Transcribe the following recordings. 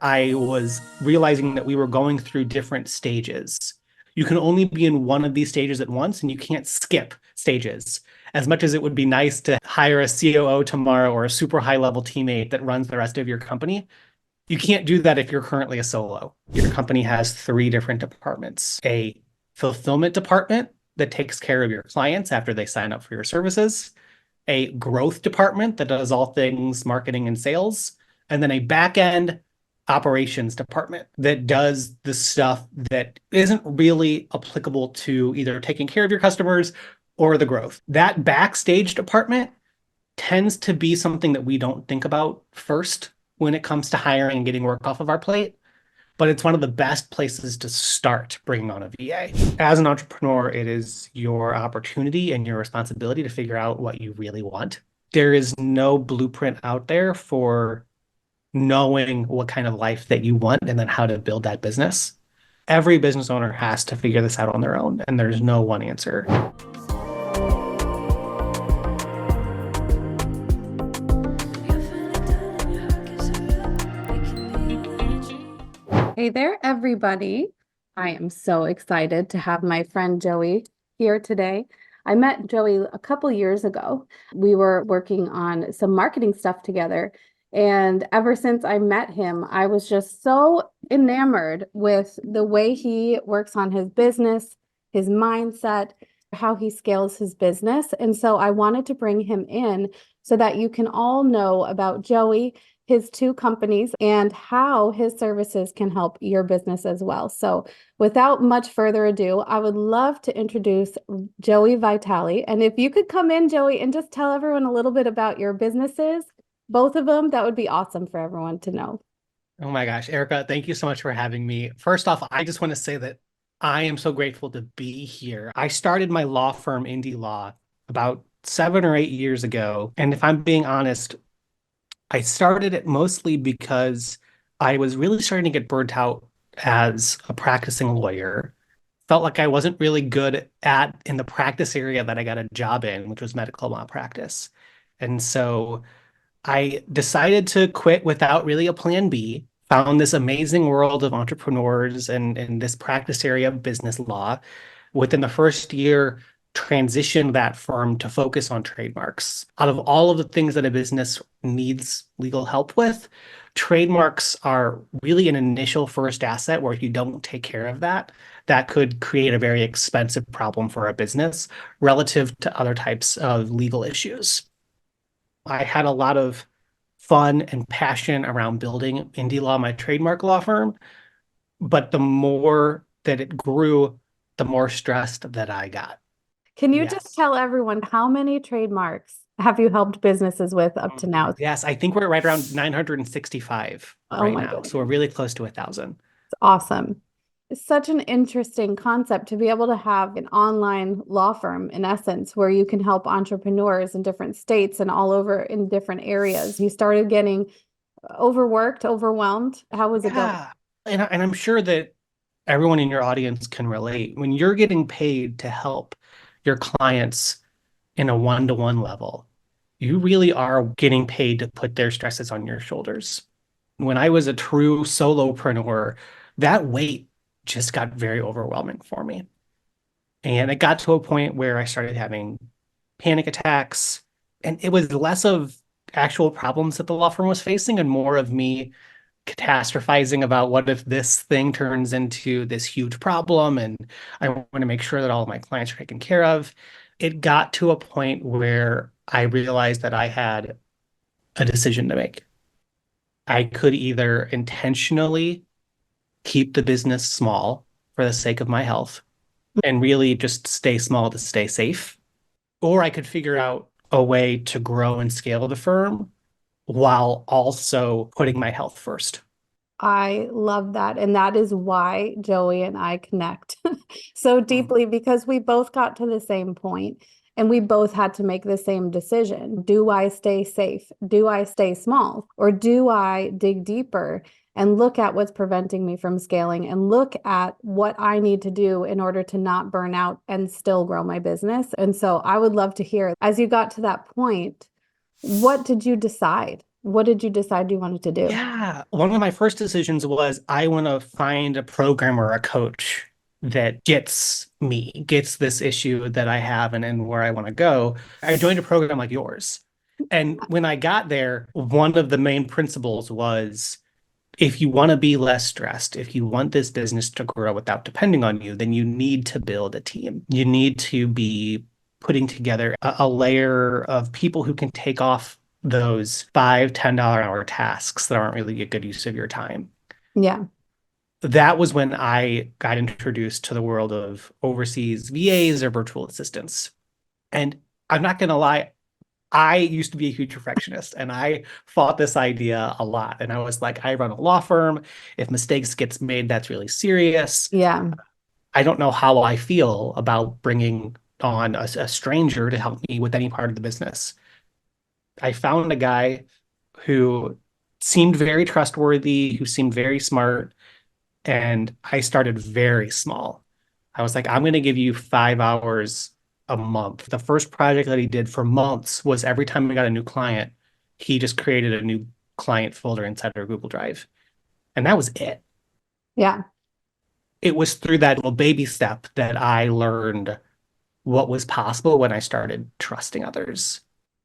I was realizing that we were going through different stages. You can only be in one of these stages at once, and you can't skip stages. As much as it would be nice to hire a COO tomorrow or a super high level teammate that runs the rest of your company, you can't do that if you're currently a solo. Your company has three different departments: a fulfillment department that takes care of your clients after they sign up for your services, a growth department that does all things marketing and sales, and then a back end operations department that does the stuff that isn't really applicable to either taking care of your customers or the growth. That backstage department tends to be something that we don't think about first when it comes to hiring and getting work off of our plate, but it's one of the best places to start bringing on a VA. As an entrepreneur, it is your opportunity and your responsibility to figure out what you really want. There is no blueprint out there for knowing what kind of life that you want and then how to build that business. Every business owner has to figure this out on their own, and there's no one answer. Hey there, everybody. I am so excited to have my friend Joey here today. I met Joey a couple years ago. We were working on some marketing stuff together. And ever since I met him, I was just so enamored with the way he works on his business, his mindset, how he scales his business. And so I wanted to bring him in so that you can all know about Joey, his two companies, and how his services can help your business as well. So without much further ado, I would love to introduce Joey Vitale. And if you could come in, Joey, and just tell everyone a little bit about your businesses, both of them, that would be awesome for everyone to know. Oh my gosh, Erica, thank you so much for having me. First off, I just want to say that I am so grateful to be here. I started my law firm, Indie Law, about 7 or 8 years ago. And if I'm being honest, I started it mostly because I was really starting to get burnt out as a practicing lawyer. Felt like I wasn't really good at in the practice area that I got a job in, which was medical malpractice. And so I decided to quit without really a plan B, found this amazing world of entrepreneurs and this practice area of business law. Within the first year, transitioned that firm to focus on trademarks. Out of all of the things that a business needs legal help with, trademarks are really an initial first asset where if you don't take care of that, that could create a very expensive problem for a business relative to other types of legal issues. I had a lot of fun and passion around building Indie Law, my trademark law firm. But the more that it grew, the more stressed that I got. Can you just Yes. tell everyone how many trademarks have you helped businesses with up to now? Yes, I think we're right around 965 Oh right my now. goodness, So we're really close to 1,000. it's awesome. It's such an interesting concept to be able to have an online law firm, in essence, where you can help entrepreneurs in different states and all over in different areas. You started getting overworked, overwhelmed. How was it going? Yeah. And I'm sure that everyone in your audience can relate. When you're getting paid to help your clients in a one-to-one level, you really are getting paid to put their stresses on your shoulders. When I was a true solopreneur, that weight just got very overwhelming for me. And it got to a point where I started having panic attacks. And it was less of actual problems that the law firm was facing and more of me catastrophizing about what if this thing turns into this huge problem and I want to make sure that all of my clients are taken care of. It got to a point where I realized that I had a decision to make. I could either intentionally keep the business small for the sake of my health and really just stay small to stay safe, or I could figure out a way to grow and scale the firm while also putting my health first. I love that. And that is why Joey and I connect so Mm. deeply because we both got to the same point and we both had to make the same decision. Do I stay safe? Do I stay small? Or do I dig deeper and look at what's preventing me from scaling and look at what I need to do in order to not burn out and still grow my business? And so I would love to hear, as you got to that point, what did you decide? What did you decide you wanted to do? Yeah. One of my first decisions was I want to find a programmer or a coach that gets this issue that I have and where I want to go. I joined a program like yours. And when I got there, one of the main principles was if you want to be less stressed, if you want this business to grow without depending on you, then you need to build a team. You need to be putting together a layer of people who can take off those $5, $10 an hour tasks that aren't really a good use of your time. Yeah. That was when I got introduced to the world of overseas VAs or virtual assistants. And I'm not going to lie, I used to be a huge perfectionist and I fought this idea a lot. And I was like, I run a law firm. If mistakes gets made, that's really serious. Yeah. I don't know how I feel about bringing on a stranger to help me with any part of the business. I found a guy who seemed very trustworthy, who seemed very smart, and I started very small. I was like, I'm going to give you 5 hours a month. The first project that he did for months was every time we got a new client, he just created a new client folder inside our Google Drive. And that was it. Yeah. It was through that little baby step that I learned what was possible when I started trusting others.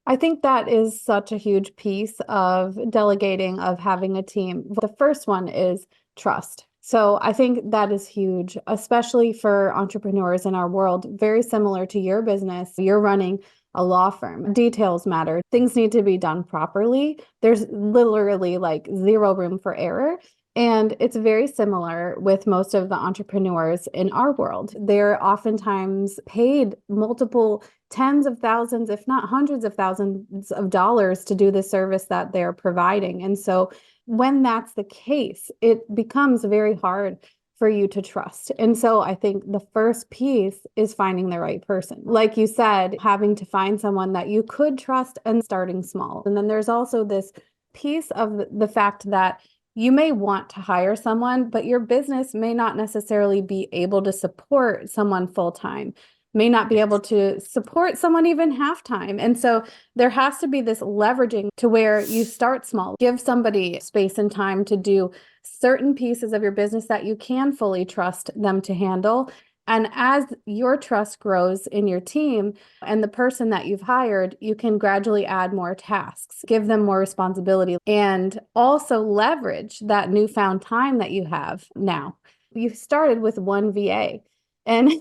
I think that is such a huge piece of delegating, of having a team. The first one is trust. So I think that is huge, especially for entrepreneurs in our world, very similar to your business. You're running a law firm. Details matter. Things need to be done properly. There's literally like zero room for error. And it's very similar with most of the entrepreneurs in our world. They're oftentimes paid multiple tens of thousands, if not hundreds of thousands of dollars to do the service that they're providing. And so when that's the case, it becomes very hard for you to trust. And so I think the first piece is finding the right person. Like you said, having to find someone that you could trust and starting small. And then there's also this piece of the fact that you may want to hire someone, but your business may not necessarily be able to support someone full time, may not be able to support someone even half time. And so there has to be this leveraging to where you start small, give somebody space and time to do certain pieces of your business that you can fully trust them to handle. And as your trust grows in your team and the person that you've hired, you can gradually add more tasks, give them more responsibility, and also leverage that newfound time that you have now. You started with one VA. And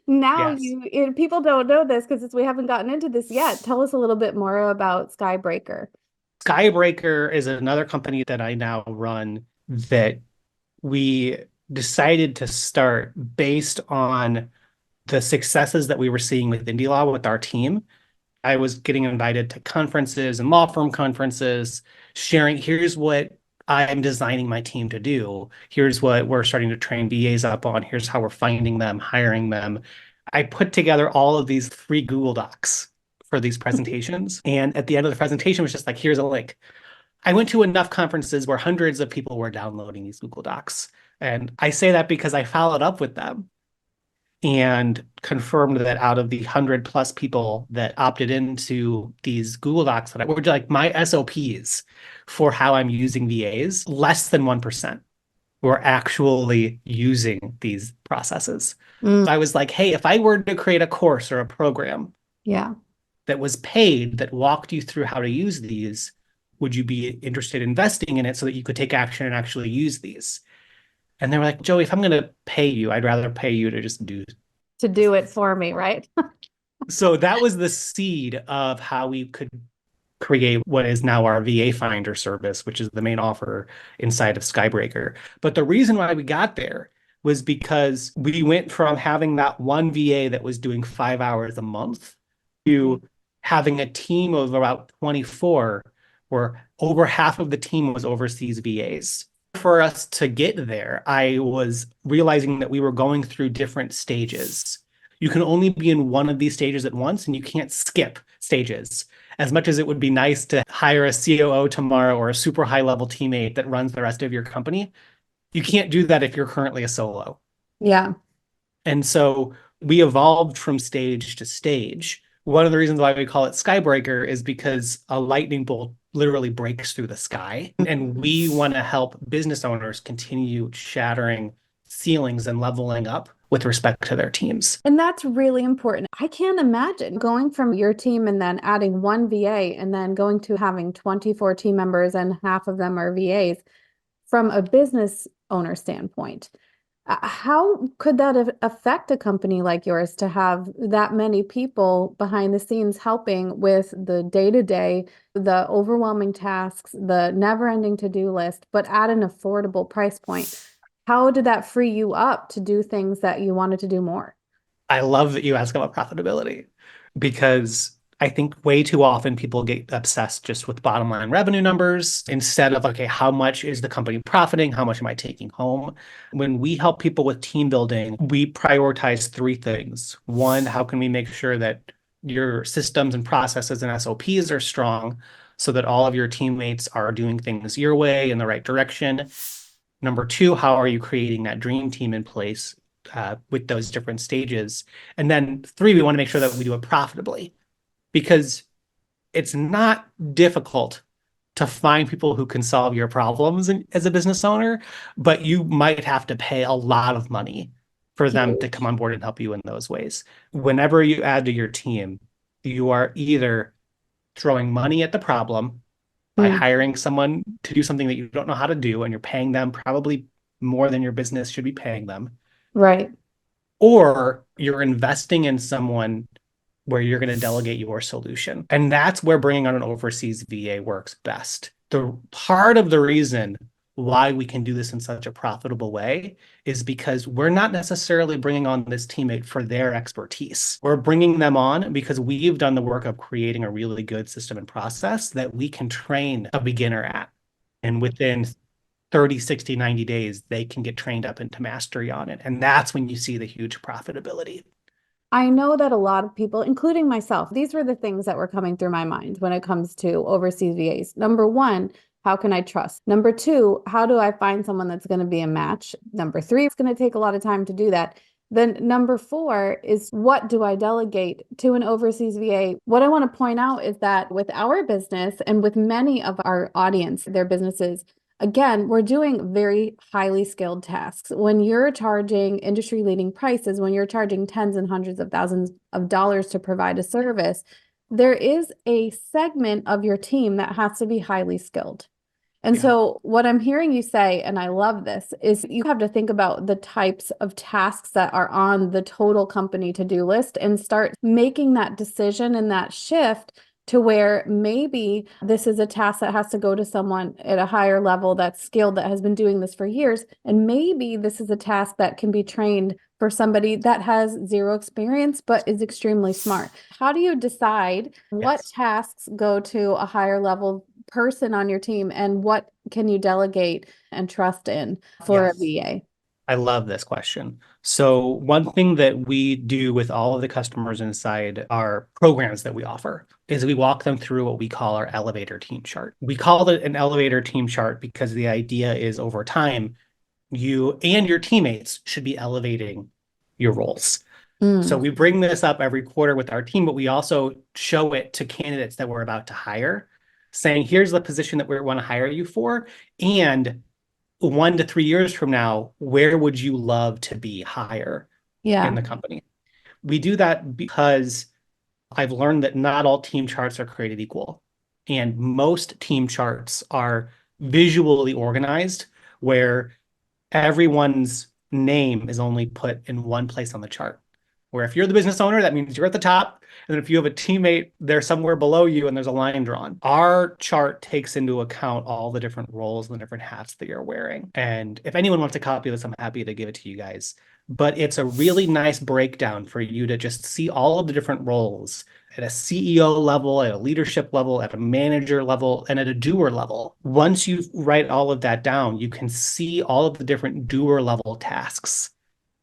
now Yes. people don't know this because we haven't gotten into this yet. Tell us a little bit more about Skybreaker. Skybreaker is another company that I now run that we decided to start based on the successes that we were seeing with indie law with our team. I was getting invited to conferences and law firm conferences, sharing here's what I'm designing my team to do. Here's what we're starting to train VAs up on. Here's how we're finding them, hiring them. I put together all of these free Google Docs for these presentations. And at the end of the presentation was just like, here's a link. I went to enough conferences where hundreds of people were downloading these Google Docs. And I say that because I followed up with them and confirmed that out of the 100+ people that opted into these Google Docs that were like my SOPs for how I'm using VAs, less than 1% were actually using these processes. Mm, I was like, hey, if I were to create a course or a program yeah. that was paid that walked you through how to use these, would you be interested in investing in it so that you could take action and actually use these? And they were like, Joey, if I'm going to pay you, I'd rather pay you to just do. To do it for me, right? So that was the seed of how we could create what is now our VA Finder service, which is the main offer inside of Skybreaker. But the reason why we got there was because we went from having that one VA that was doing 5 hours a month to having a team of about 24, where over half of the team was overseas VAs. For us to get there, I was realizing that we were going through different stages. You can only be in one of these stages at once, and you can't skip stages. As much as it would be nice to hire a COO tomorrow or a super high level teammate that runs the rest of your company, you can't do that if you're currently a solo. Yeah. And so we evolved from stage to stage. One of the reasons why we call it Skybreaker is because a lightning bolt literally breaks through the sky. And we want to help business owners continue shattering ceilings and leveling up with respect to their teams. And that's really important. I can't imagine going from your team and then adding one VA and then going to having 24 team members and half of them are VAs from a business owner standpoint. How could that affect a company like yours to have that many people behind the scenes helping with the day-to-day, the overwhelming tasks, the never-ending to-do list, but at an affordable price point? How did that free you up to do things that you wanted to do more? I love that you ask about profitability because I think way too often people get obsessed just with bottom line revenue numbers instead of, okay, how much is the company profiting? How much am I taking home? When we help people with team building, we prioritize three things. One, how can we make sure that your systems and processes and SOPs are strong so that all of your teammates are doing things your way in the right direction? Number two, how are you creating that dream team in place with those different stages? And then three, we want to make sure that we do it profitably because it's not difficult to find people who can solve your problems as a business owner, but you might have to pay a lot of money for them to come Huge. on board and help you in those ways. Whenever you add to your team, you are either throwing money at the problem by Mm, hiring someone to do something that you don't know how to do, and you're paying them probably more than your business should be paying them, right. or you're investing in someone where you're going to delegate your solution. And that's where bringing on an overseas VA works best. The part of the reason why we can do this in such a profitable way is because we're not necessarily bringing on this teammate for their expertise. We're bringing them on because we've done the work of creating a really good system and process that we can train a beginner at. And within 30, 60, 90 days, they can get trained up into mastery on it. And that's when you see the huge profitability. I know that a lot of people, including myself, these were the things that were coming through my mind when it comes to overseas VAs. Number one, how can I trust? Number two, how do I find someone that's going to be a match? Number three, it's going to take a lot of time to do that. Then number four is what do I delegate to an overseas VA? What I want to point out is that with our business and with many of our audience, their businesses, again, we're doing very highly skilled tasks. When you're charging industry leading prices, when you're charging tens and hundreds of thousands of dollars to provide a service, there is a segment of your team that has to be highly skilled. And Yeah. so, what I'm hearing you say, and I love this, is you have to think about the types of tasks that are on the total company to-do list and start making that decision and that shift to where maybe this is a task that has to go to someone at a higher level that's skilled, that has been doing this for years. And maybe this is a task that can be trained for somebody that has zero experience but is extremely smart. How do you decide what Yes. tasks go to a higher level person on your team and what can you delegate and trust in for a Yes. VA? I love this question. So one thing that we do with all of the customers inside our programs that we offer is we walk them through what we call our elevator team chart. We call it an elevator team chart because the idea is over time, you and your teammates should be elevating your roles. So Mm, we bring this up every quarter with our team, but we also show it to candidates that we're about to hire, saying, here's the position that we want to hire you for. And 1 to 3 years from now, where would you love to be higher in yeah. the company? We do that because I've learned that not all team charts are created equal. And most team charts are visually organized where everyone's name is only put in one place on the chart. Where if you're the business owner, that means you're at the top. And then if you have a teammate, they're somewhere below you and there's a line drawn. Our chart takes into account all the different roles and the different hats that you're wearing. And if anyone wants a copy of this, I'm happy to give it to you guys. But it's a really nice breakdown for you to just see all of the different roles at a CEO level, at a leadership level, at a manager level, and at a doer level. Once you write all of that down, you can see all of the different doer level tasks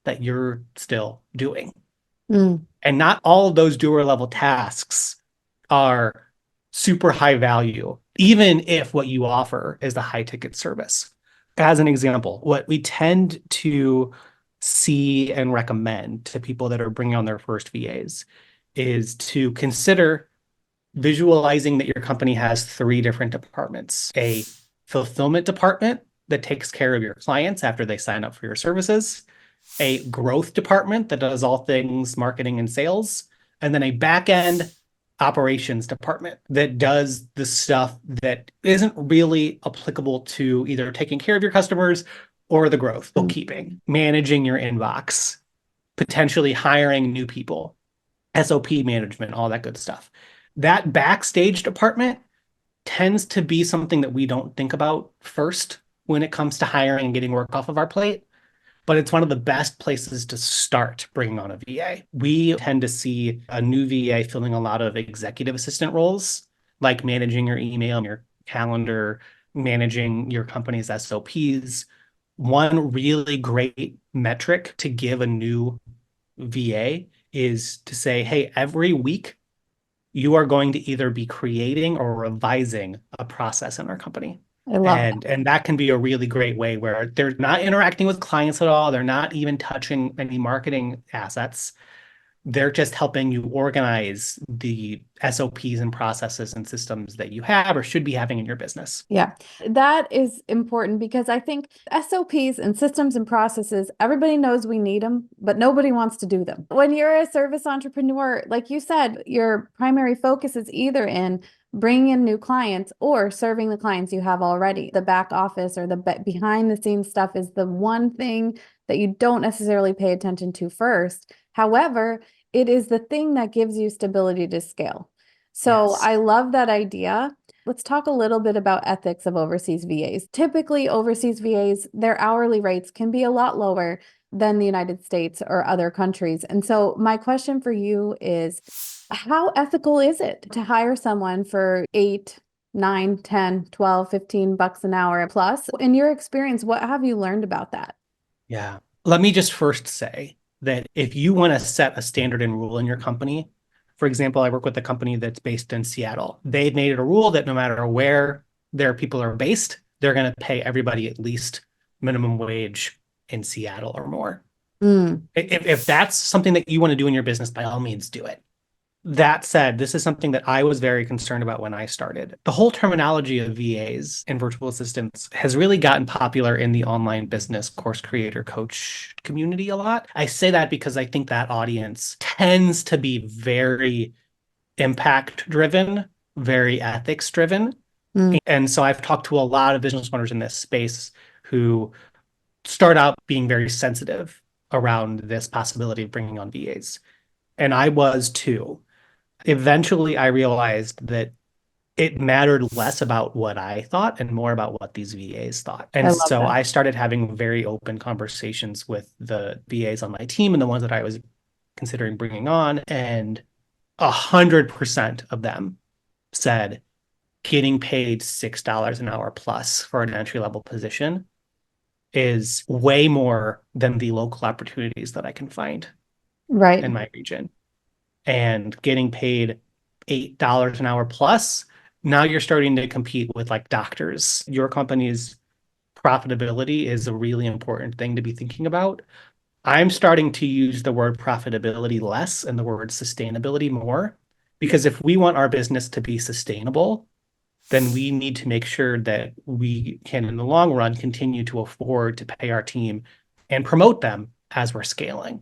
that you're still doing. Mm, And not all of those doer level tasks are super high value, even if what you offer is the high ticket service. As an example, what we tend to see and recommend to people that are bringing on their first VAs is to consider visualizing that your company has three different departments: a fulfillment department that takes care of your clients after they sign up for your services, a growth department that does all things marketing and sales, and then a back end operations department that does the stuff that isn't really applicable to either taking care of your customers or the growth, bookkeeping, managing your inbox, potentially hiring new people, SOP management, all that good stuff. That backstage department tends to be something that we don't think about first when it comes to hiring and getting work off of our plate, but it's one of the best places to start bringing on a VA. We tend to see a new VA filling a lot of executive assistant roles, like managing your email, your calendar, managing your company's SOPs. One really great metric to give a new VA is to say, hey, every week you are going to either be creating or revising a process in our company. I love that. And that can be a really great way where they're not interacting with clients at all. They're not even touching any marketing assets. They're just helping you organize the SOPs and processes and systems that you have or should be having in your business. Yeah, that is important because I think SOPs and systems and processes, everybody knows we need them, but nobody wants to do them. When you're a service entrepreneur, like you said, your primary focus is either in bringing in new clients or serving the clients you have already. The back office or the behind the scenes stuff is the one thing that you don't necessarily pay attention to first. However, it is the thing that gives you stability to scale. So Yes. I love that idea. Let's talk a little bit about ethics of overseas VAs. Typically, overseas VAs, their hourly rates can be a lot lower than the United States or other countries. And so my question for you is, how ethical is it to hire someone for 8, 9, 10, 12, 15 bucks an hour plus? In your experience, what have you learned about that? Yeah. Let me just first say that if you want to set a standard and rule in your company, for example, I work with a company that's based in Seattle. They've made it a rule that no matter where their people are based, they're going to pay everybody at least minimum wage in Seattle or more. Mm, If that's something that you want to do in your business, by all means, do it. That said, this is something that I was very concerned about when I started. The whole terminology of VAs and virtual assistants has really gotten popular in the online business course creator coach community a lot. I say that because I think that audience tends to be very impact driven, very ethics driven. mm. And so I've talked to a lot of business owners in this space who start out being very sensitive around this possibility of bringing on VAs. And I was too. Eventually, I realized that it mattered less about what I thought and more about what these VAs thought. I And love so that. I started having very open conversations with the VAs on my team and the ones that I was considering bringing on. And 100% of them said getting paid $6 an hour plus for an entry level position is way more than the local opportunities that I can find Right. in my region. And getting paid $8 an hour plus, now you're starting to compete with like doctors. Your company's profitability is a really important thing to be thinking about. I'm starting to use the word profitability less and the word sustainability more, because if we want our business to be sustainable, then we need to make sure that we can, in the long run, continue to afford to pay our team and promote them as we're scaling.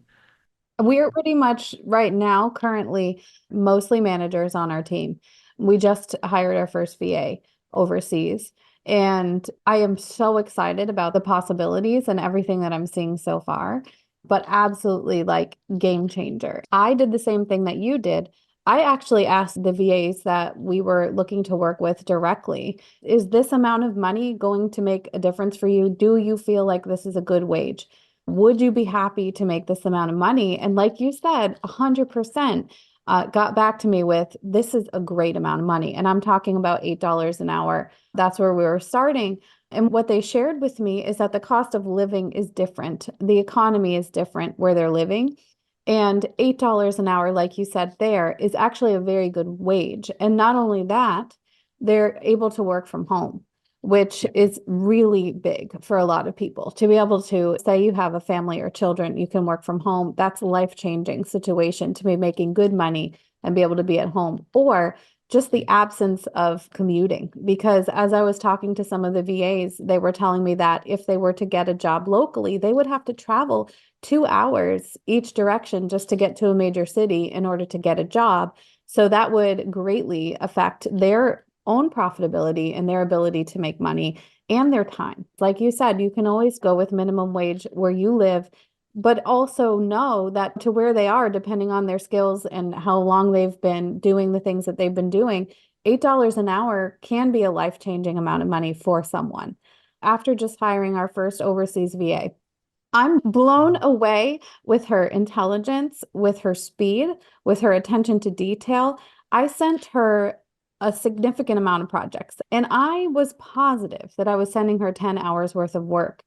We're pretty much right now, currently, mostly managers on our team. We just hired our first VA overseas. And I am so excited about the possibilities and everything that I'm seeing so far, but absolutely like game changer. I did the same thing that you did. I actually asked the VAs that we were looking to work with directly, is this amount of money going to make a difference for you? Do you feel like this is a good wage? Would you be happy to make this amount of money? And like you said, 100% got back to me with, this is a great amount of money. And I'm talking about $8 an hour. That's where we were starting. And what they shared with me is that the cost of living is different. The economy is different where they're living. And $8 an hour, like you said there, is actually a very good wage. And not only that, they're able to work from home, which is really big for a lot of people. To be able to say you have a family or children, you can work from home. That's a life-changing situation, to be making good money and be able to be at home. Or just the absence of commuting. Because as I was talking to some of the VAs, they were telling me that if they were to get a job locally, they would have to travel 2 hours each direction just to get to a major city in order to get a job. So that would greatly affect their own profitability and their ability to make money and their time. Like you said, you can always go with minimum wage where you live, but also know that to where they are, depending on their skills and how long they've been doing the things that they've been doing, $8 an hour can be a life-changing amount of money for someone. After just hiring our first overseas VA, I'm blown away with her intelligence, with her speed, with her attention to detail. I sent her a significant amount of projects, and I was positive that I was sending her 10 hours worth of work.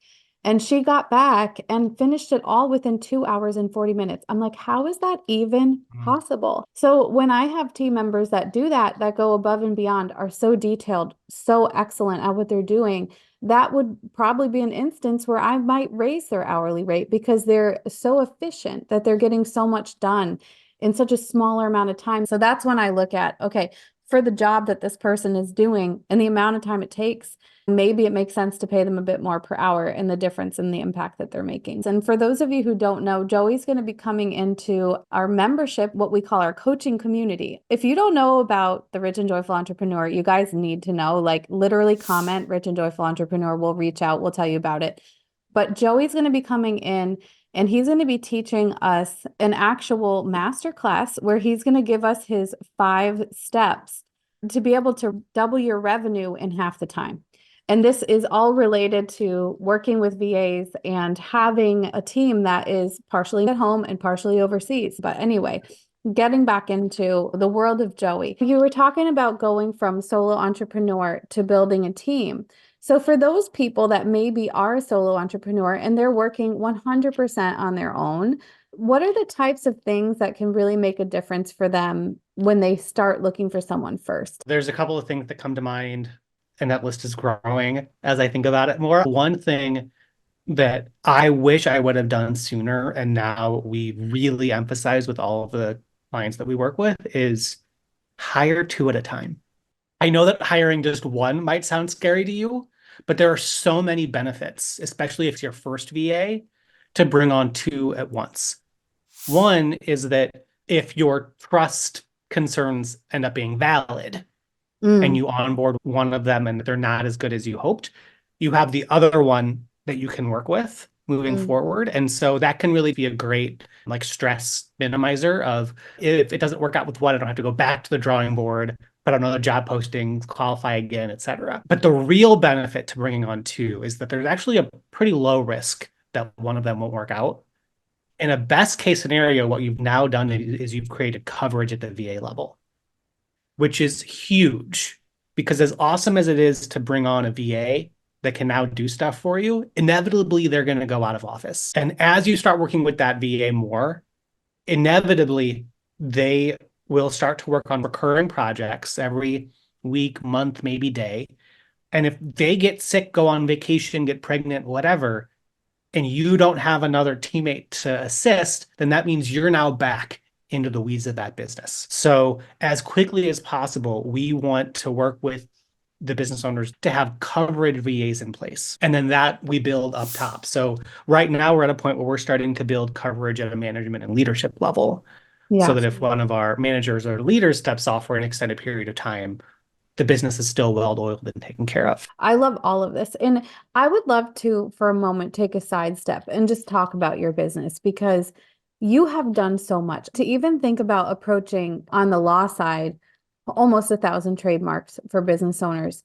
And she got back and finished it all within 2 hours and 40 minutes. I'm like, how is that even Mm. possible? So when I have team members that do that, that go above and beyond, are so detailed, so excellent at what they're doing, that would probably be an instance where I might raise their hourly rate because they're so efficient that they're getting so much done in such a smaller amount of time. So that's when I look at, okay, for the job that this person is doing and the amount of time it takes, maybe it makes sense to pay them a bit more per hour and the difference in the impact that they're making. And for those of you who don't know, Joey's going to be coming into our membership, what we call our coaching community. If you don't know about the Rich and Joyful Entrepreneur, you guys need to know, like literally comment Rich and Joyful Entrepreneur. We'll reach out, we'll tell you about it. But Joey's going to be coming in and he's going to be teaching us an actual masterclass where he's going to give us his 5 steps to be able to double your revenue in half the time. And this is all related to working with VAs and having a team that is partially at home and partially overseas. But anyway, getting back into the world of Joey, you were talking about going from solo entrepreneur to building a team. So for those people that maybe are a solo entrepreneur and they're working 100% on their own, what are the types of things that can really make a difference for them when they start looking for someone first? There's a couple of things that come to mind, and that list is growing as I think about it more. One thing that I wish I would have done sooner, and now we really emphasize with all of the clients that we work with, is hire two at a time. I know that hiring just one might sound scary to you, but there are so many benefits, especially if it's your first VA, to bring on two at once. One is that if your trust concerns end up being valid and you onboard one of them and they're not as good as you hoped, you have the other one that you can work with moving forward. And so that can really be a great like stress minimizer of if it doesn't work out with one, I don't have to go back to the drawing board, put out another job posting, qualify again, etc. But the real benefit to bringing on two is that there's actually a pretty low risk that one of them won't work out. In a best case scenario, what you've now done is you've created coverage at the VA level, which is huge because as awesome as it is to bring on a VA that can now do stuff for you, inevitably they're going to go out of office. And as you start working with that VA more, inevitably they will start to work on recurring projects every week, month, maybe day. And if they get sick, go on vacation, get pregnant, whatever, and you don't have another teammate to assist, then that means you're now back into the weeds of that business. So as quickly as possible, we want to work with the business owners to have coverage VAs in place. And then that we build up top. So right now we're at a point where we're starting to build coverage at a management and leadership level. Yeah. So that if one of our managers or leaders steps off for an extended period of time, the business is still well-oiled and taken care of. I love all of this. And I would love to, for a moment, take a sidestep and just talk about your business because you have done so much. To even think about approaching on the law side, almost 1,000 trademarks for business owners.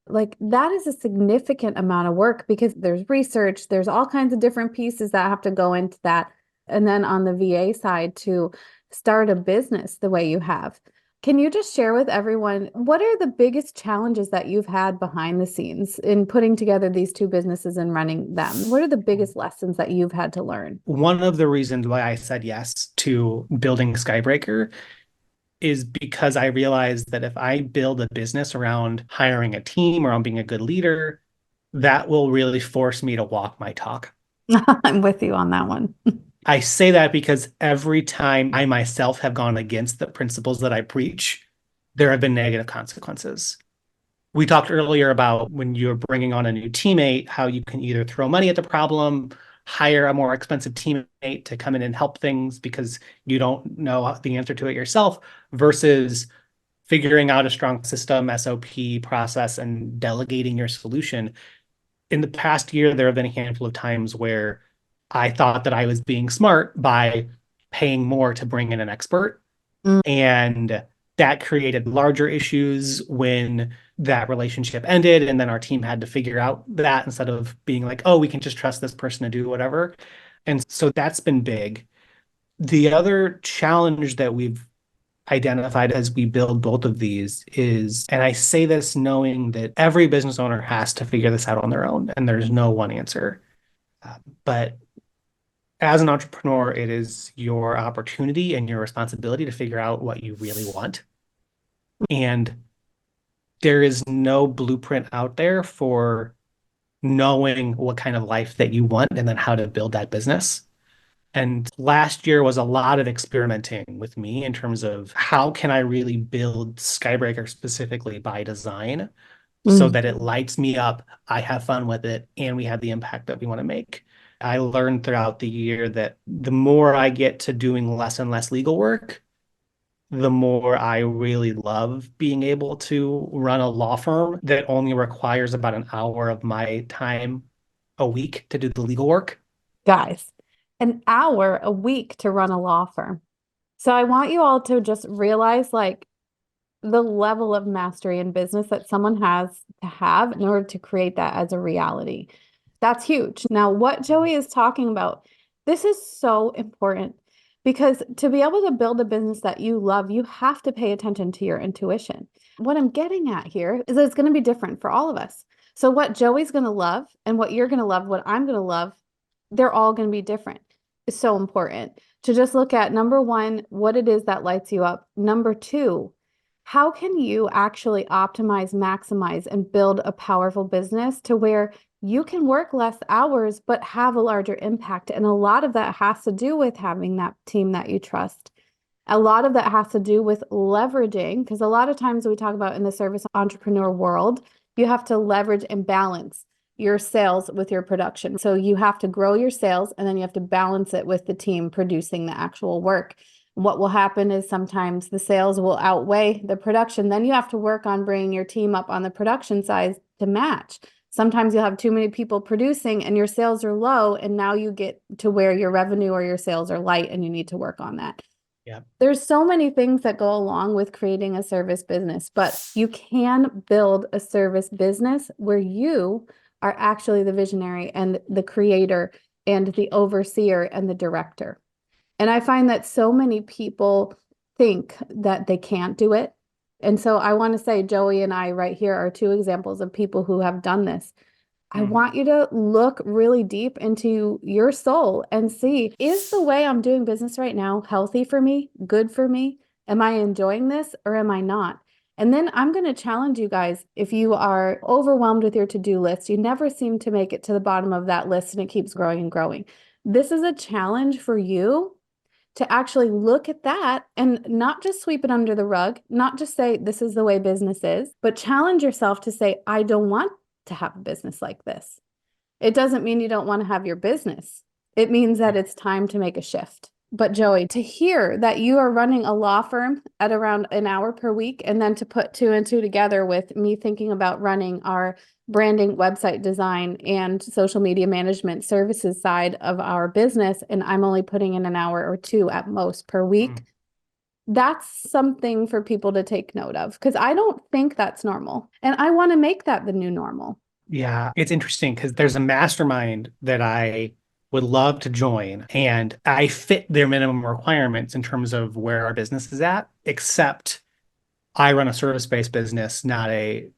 Like that is a significant amount of work because there's research, there's all kinds of different pieces that have to go into that. And then on the VA side to start a business the way you have. Can you just share with everyone what are the biggest challenges that you've had behind the scenes in putting together these two businesses and running them? What are the biggest lessons that you've had to learn? One of the reasons why I said yes to building Skybreaker is because I realized that if I build a business around hiring a team, around being a good leader, that will really force me to walk my talk. I'm with you on that one. I say that because every time I myself have gone against the principles that I preach, there have been negative consequences. We talked earlier about when you're bringing on a new teammate, how you can either throw money at the problem, hire a more expensive teammate to come in and help things because you don't know the answer to it yourself, versus figuring out a strong system, SOP process, and delegating your solution. In the past year, there have been a handful of times where I thought that I was being smart by paying more to bring in an expert. Mm. And that created larger issues when that relationship ended. And then our team had to figure out that instead of being like, oh, we can just trust this person to do whatever. And so that's been big. The other challenge that we've identified as we build both of these is, and I say this knowing that every business owner has to figure this out on their own, and there's no one answer. But as an entrepreneur, it is your opportunity and your responsibility to figure out what you really want. And there is no blueprint out there for knowing what kind of life that you want and then how to build that business. And last year was a lot of experimenting with me in terms of how can I really build Skybreaker specifically by design so Mm. that it lights me up, I have fun with it, and we have the impact that we want to make. I learned throughout the year that the more I get to doing less and less legal work, the more I really love being able to run a law firm that only requires about an hour of my time a week to do the legal work. Guys, an hour a week to run a law firm. So I want you all to just realize like the level of mastery in business that someone has to have in order to create that as a reality. That's huge. Now, what Joey is talking about, this is so important because to be able to build a business that you love, you have to pay attention to your intuition. What I'm getting at here is that it's going to be different for all of us. So, what Joey's going to love and what you're going to love, what I'm going to love, they're all going to be different. It's so important to just look at number one, what it is that lights you up. Number two, how can you actually optimize, maximize, and build a powerful business to where you can work less hours but have a larger impact? And a lot of that has to do with having that team that you trust. A lot of that has to do with leveraging, because a lot of times we talk about in the service entrepreneur world, you have to leverage and balance your sales with your production. So you have to grow your sales and then you have to balance it with the team producing the actual work. What will happen is sometimes the sales will outweigh the production. Then you have to work on bringing your team up on the production side to match. Sometimes you'll have too many people producing and your sales are low, and now you get to where your revenue or your sales are light and you need to work on that. Yeah. There's so many things that go along with creating a service business, but you can build a service business where you are actually the visionary and the creator and the overseer and the director. And I find that so many people think that they can't do it. And so I want to say Joey and I right here are two examples of people who have done this. I want you to look really deep into your soul and see, is the way I'm doing business right now healthy for me, good for me? Am I enjoying this or am I not? And then I'm going to challenge you guys. If you are overwhelmed with your to-do list, you never seem to make it to the bottom of that list and it keeps growing and growing. This is a challenge for you to actually look at that and not just sweep it under the rug, not just say, this is the way business is, but challenge yourself to say, I don't want to have a business like this. It doesn't mean you don't want to have your business. It means that it's time to make a shift. But Joey, to hear that you are running a law firm at around an hour per week, and then to put two and two together with me thinking about running our branding, website design, and social media management services side of our business, and I'm only putting in an hour or two at most per week, that's something for people to take note of because I don't think that's normal. And I want to make that the new normal. Yeah, it's interesting because there's a mastermind that I would love to join, and I fit their minimum requirements in terms of where our business is at, except I run a service-based business, not a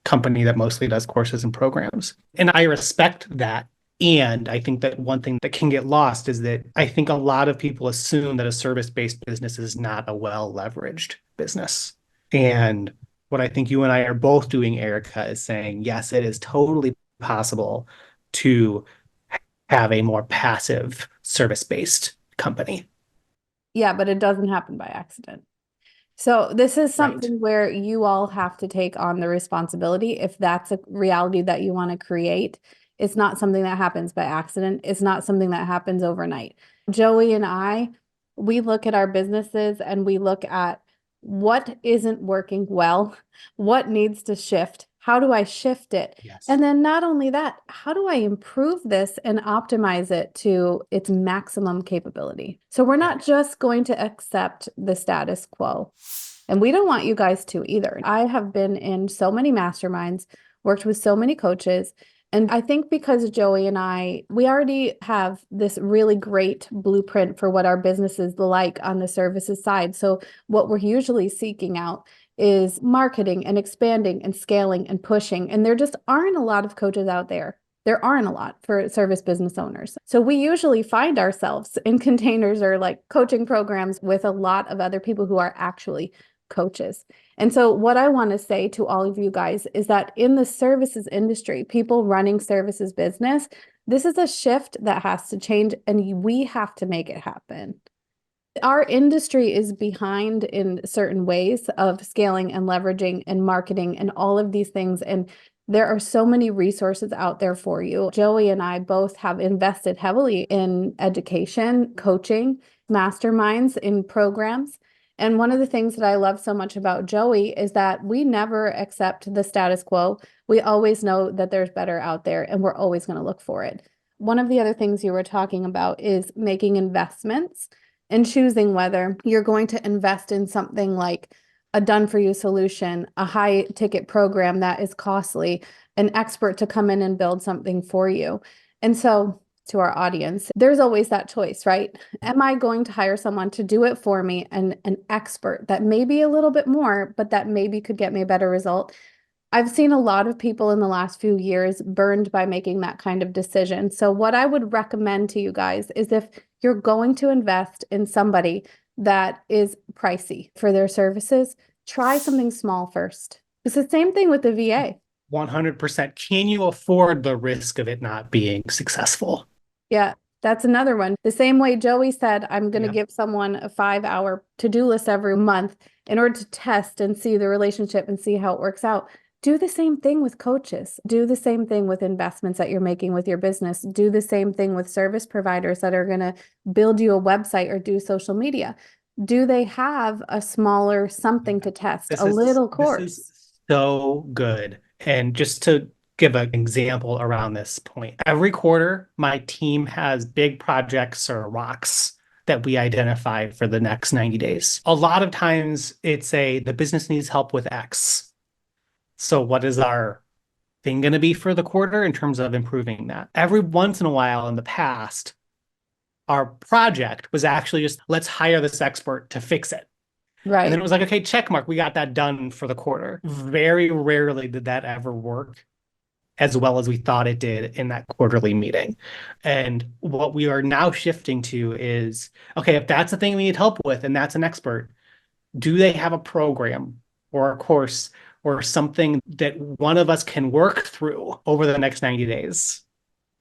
company that mostly does courses and programs. And I respect that. And I think that one thing that can get lost is that I think a lot of people assume that a service-based business is not a well-leveraged business. And what I think you and I are both doing, Erica, is saying, yes, it is totally possible to have a more passive service-based company. Yeah, but it doesn't happen by accident. So this is Right. something where you all have to take on the responsibility. If that's a reality that you want to create, it's not something that happens by accident. It's not something that happens overnight. Joey and I, we look at our businesses and we look at what isn't working well, what needs to shift, how do I shift it? Yes. And then not only that, how do I improve this and optimize it to its maximum capability? So we're Yeah. not just going to accept the status quo. And we don't want you guys to either. I have been in so many masterminds, worked with so many coaches. And I think because Joey and I, we already have this really great blueprint for what our business is like on the services side. So what we're usually seeking out is marketing and expanding and scaling and pushing. And there just aren't a lot of coaches out there. There aren't a lot for service business owners. So we usually find ourselves in containers or like coaching programs with a lot of other people who are actually coaches. And so what I want to say to all of you guys is that in the services industry, people running services business, this is a shift that has to change and we have to make it happen. Our industry is behind in certain ways of scaling and leveraging and marketing and all of these things. And there are so many resources out there for you. Joey and I both have invested heavily in education, coaching, masterminds, in programs. And one of the things that I love so much about Joey is that we never accept the status quo. We always know that there's better out there and we're always going to look for it. One of the other things you were talking about is making investments and choosing whether you're going to invest in something like a done for you solution, a high ticket program that is costly, an expert to come in and build something for you. And so to our audience, there's always that choice, right? Am I going to hire someone to do it for me and an expert that may be a little bit more, but that maybe could get me a better result? I've seen a lot of people in the last few years burned by making that kind of decision. So what I would recommend to you guys is if you're going to invest in somebody that is pricey for their services, try something small first. It's the same thing with the VA. 100%. Can you afford the risk of it not being successful? Yeah, that's another one. The same way Joey said, I'm going to Yeah. give someone a 5-hour to-do list every month in order to test and see the relationship and see how it works out. Do the same thing with coaches. Do the same thing with investments that you're making with your business. Do the same thing with service providers that are going to build you a website or do social media. Do they have a smaller something to test, This a is little this is course? so good. And just to give an example around this point, every quarter my team has big projects or rocks that we identify for the next 90 days. A lot of times it's the business needs help with X. So what is our thing going to be for the quarter in terms of improving that? Every once in a while in the past, our project was actually just let's hire this expert to fix it. And then Right. it was like, okay, check mark, we got that done for the quarter. Very rarely did that ever work as well as we thought it did in that quarterly meeting. And what we are now shifting to is, okay, if that's the thing we need help with and that's an expert, do they have a program or a course or something that one of us can work through over the next 90 days?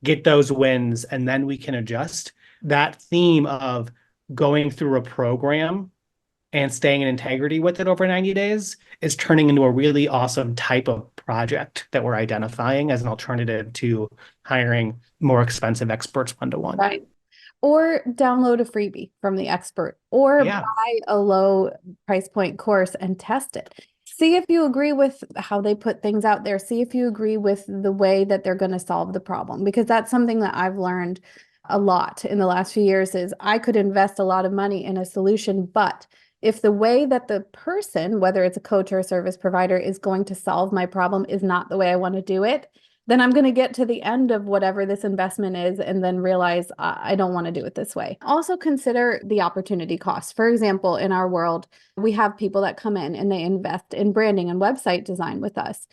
Get those wins, and then we can adjust. That theme of going through a program and staying in integrity with it over 90 days is turning into a really awesome type of project that we're identifying as an alternative to hiring more expensive experts one to one. Right. Or download a freebie from the expert, or Yeah. buy a low price point course and test it. See if you agree with how they put things out there. See if you agree with the way that they're going to solve the problem, because that's something that I've learned a lot in the last few years is I could invest a lot of money in a solution, but if the way that the person, whether it's a coach or a service provider, is going to solve my problem is not the way I want to do it, then I'm going to get to the end of whatever this investment is and then realize I don't want to do it this way. Also consider the opportunity cost. For example, in our world, we have people that come in and they invest in branding and website design with us.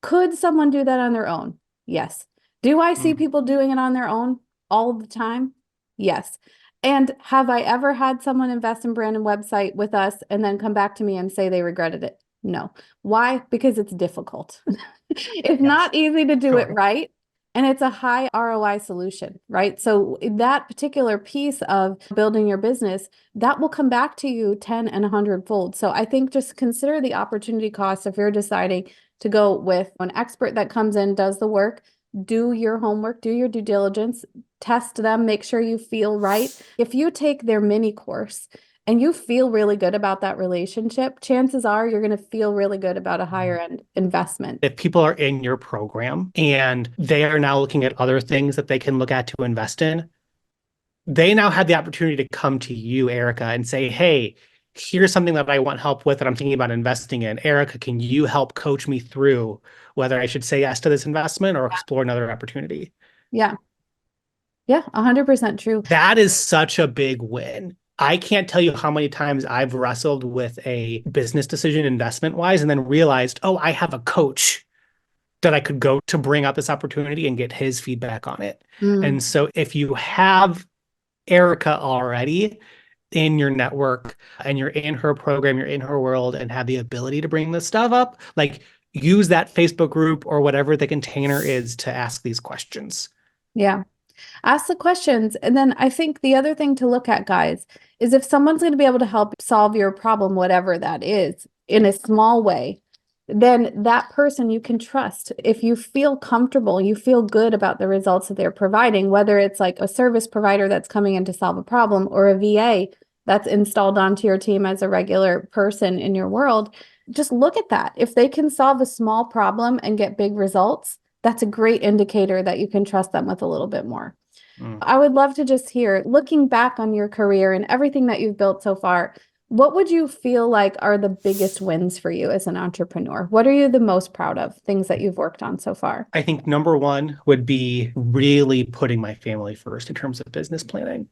Could someone do that on their own? Yes. Do I see Mm. people doing it on their own all the time? Yes. And have I ever had someone invest in brand and website with us and then come back to me and say they regretted it? No. Why? Because it's difficult. It's Yes. not easy to do it Sure. right. And it's a high ROI solution, right? So that particular piece of building your business, that will come back to you 10 and 100 fold. So I think just consider the opportunity cost if you're deciding to go with an expert that comes in, does the work, do your homework, do your due diligence, test them, make sure you feel right. If you take their mini course and you feel really good about that relationship, chances are you're going to feel really good about a higher end investment. If people are in your program and they are now looking at other things that they can look at to invest in, they now have the opportunity to come to you, Erica, and say, hey, here's something that I want help with that I'm thinking about investing in. Erica, can you help coach me through whether I should say yes to this investment or explore another opportunity? Yeah. Yeah, 100% true. That is such a big win. I can't tell you how many times I've wrestled with a business decision investment wise and then realized, oh, I have a coach that I could go to bring up this opportunity and get his feedback on it. Mm, And so if you have Erica already in your network and you're in her program, you're in her world and have the ability to bring this stuff up, like use that Facebook group or whatever the container is to ask these questions. yeah. Ask the questions. And then I think the other thing to look at, guys, is if someone's going to be able to help solve your problem, whatever that is, in a small way, then that person you can trust. If you feel comfortable, you feel good about the results that they're providing, whether it's like a service provider that's coming in to solve a problem or a VA that's installed onto your team as a regular person in your world, just look at that. If they can solve a small problem and get big results, that's a great indicator that you can trust them with a little bit more. Mm. I would love to just hear, looking back on your career and everything that you've built so far, what would you feel like are the biggest wins for you as an entrepreneur? What are you the most proud of, things that you've worked on so far? I think number one would be really putting my family first in terms of business planning,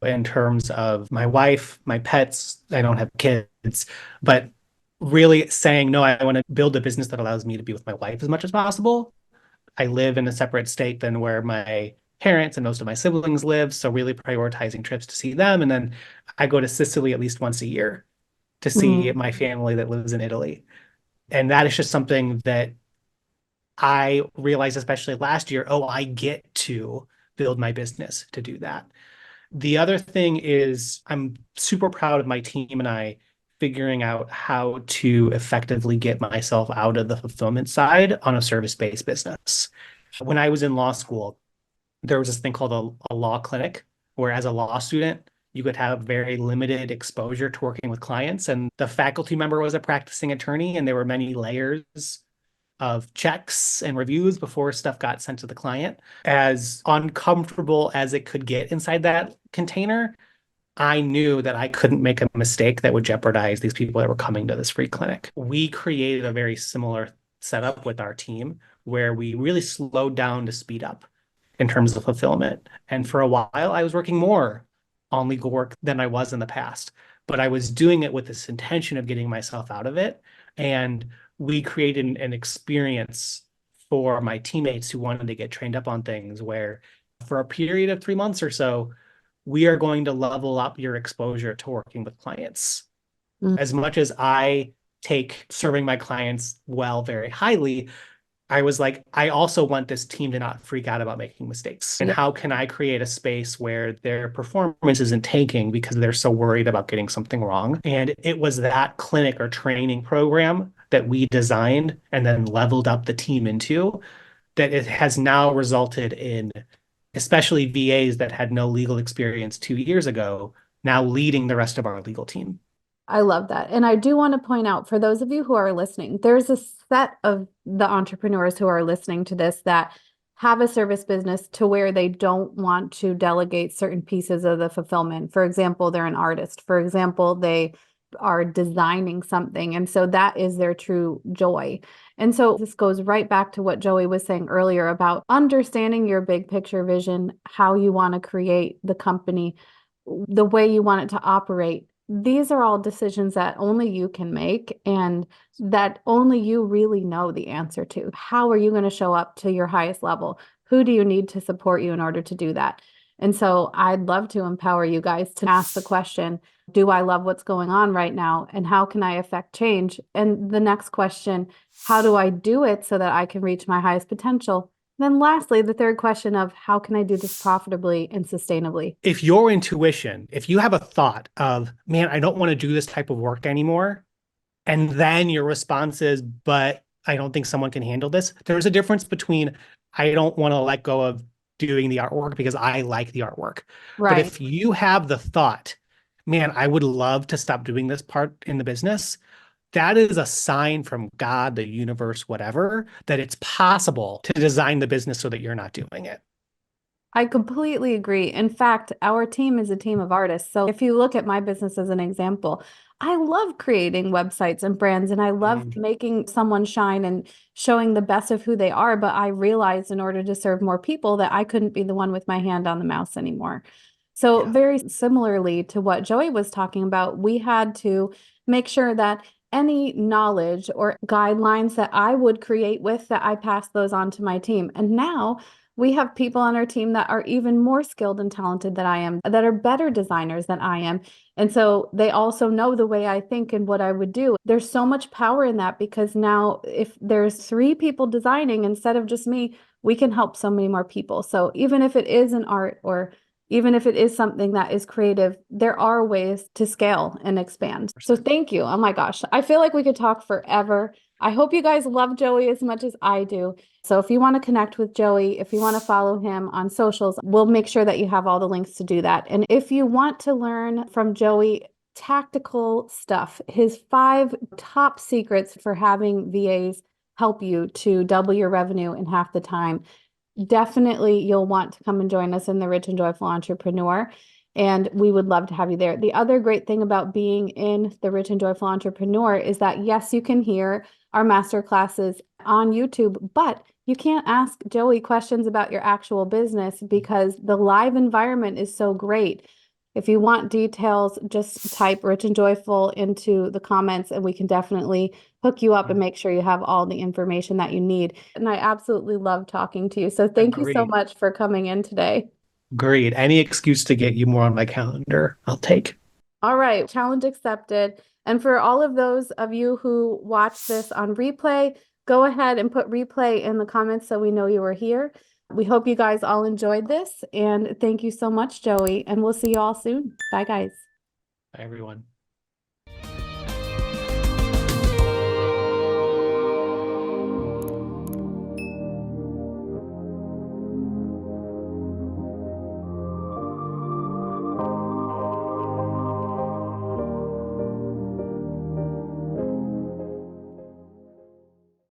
in terms of my wife, my pets. I don't have kids, but really saying, no, I want to build a business that allows me to be with my wife as much as possible. I live in a separate state than where my parents and most of my siblings live. So really prioritizing trips to see them. And then I go to Sicily at least once a year to see Mm, my family that lives in Italy. And that is just something that I realized, especially last year, oh, I get to build my business to do that. The other thing is I'm super proud of my team and I figuring out how to effectively get myself out of the fulfillment side on a service-based business. When I was in law school, there was this thing called a law clinic, where as a law student, you could have very limited exposure to working with clients. And the faculty member was a practicing attorney, and there were many layers of checks and reviews before stuff got sent to the client. As uncomfortable as it could get inside that container, I knew that I couldn't make a mistake that would jeopardize these people that were coming to this free clinic. We created a very similar setup with our team where we really slowed down to speed up in terms of fulfillment. And for a while, I was working more on legal work than I was in the past, but I was doing it with this intention of getting myself out of it. And we created an experience for my teammates who wanted to get trained up on things where for a period of 3 months or so, we are going to level up your exposure to working with clients. mm, As much as I take serving my clients well very highly, I was like, I also want this team to not freak out about making mistakes. And yeah, how can I create a space where their performance isn't tanking because they're so worried about getting something wrong? And it was that clinic or training program that we designed and then leveled up the team into that it has now resulted in, especially VAs that had no legal experience 2 years ago, now leading the rest of our legal team. I love that. And I do want to point out for those of you who are listening, there's a set of the entrepreneurs who are listening to this that have a service business to where they don't want to delegate certain pieces of the fulfillment. For example, they're an artist. For example, they are designing something. And so that is their true joy. And so this goes right back to what Joey was saying earlier about understanding your big picture vision, how you want to create the company, the way you want it to operate. These are all decisions that only you can make and that only you really know the answer to. How are you going to show up to your highest level? Who do you need to support you in order to do that? And so I'd love to empower you guys to ask the question, do I love what's going on right now? And how can I affect change? And the next question, how do I do it so that I can reach my highest potential? Then lastly, the third question of how can I do this profitably and sustainably? If your intuition, if you have a thought of, man, I don't want to do this type of work anymore, and then your response is, but I don't think someone can handle this. There's a difference between I don't want to let go of doing the artwork because I like the artwork. But Right. if you have the thought, man, I would love to stop doing this part in the business, that is a sign from God, the universe, whatever, that it's possible to design the business so that you're not doing it. I completely agree. In fact, our team is a team of artists. So if you look at my business as an example, I love creating websites and brands and I love Mm, making someone shine and showing the best of who they are. But I realized in order to serve more people that I couldn't be the one with my hand on the mouse anymore. So, yeah. very similarly to what Joey was talking about, we had to make sure that any knowledge or guidelines that I would create with that I pass those on to my team. And now we have people on our team that are even more skilled and talented than I am, that are better designers than I am. And so they also know the way I think and what I would do. There's so much power in that because now, if there's three people designing instead of just me, we can help so many more people. So even if it is an art or even if it is something that is creative, there are ways to scale and expand. So thank you. Oh my gosh. I feel like we could talk forever. I hope you guys love Joey as much as I do. So if you want to connect with Joey, if you want to follow him on socials, we'll make sure that you have all the links to do that. And if you want to learn from Joey tactical stuff, his 5 top secrets for having VAs help you to double your revenue in half the time, definitely you'll want to come and join us in the Rich and Joyful Entrepreneur. And we would love to have you there. The other great thing about being in the Rich and Joyful Entrepreneur is that, yes, you can hear our master classes on YouTube, but you can't ask Joey questions about your actual business because the live environment is so great. If you want details, just type Rich and Joyful into the comments and we can definitely hook you up and make sure you have all the information that you need. And I absolutely love talking to you. So thank you so Agreed. much for coming in today. Agreed. Any excuse to get you more on my calendar, I'll take. All right, challenge accepted. And for all of those of you who watch this on replay, go ahead and put replay in the comments so we know you were here. We hope you guys all enjoyed this. And thank you so much, Joey. And we'll see you all soon. Bye, guys. Bye, everyone.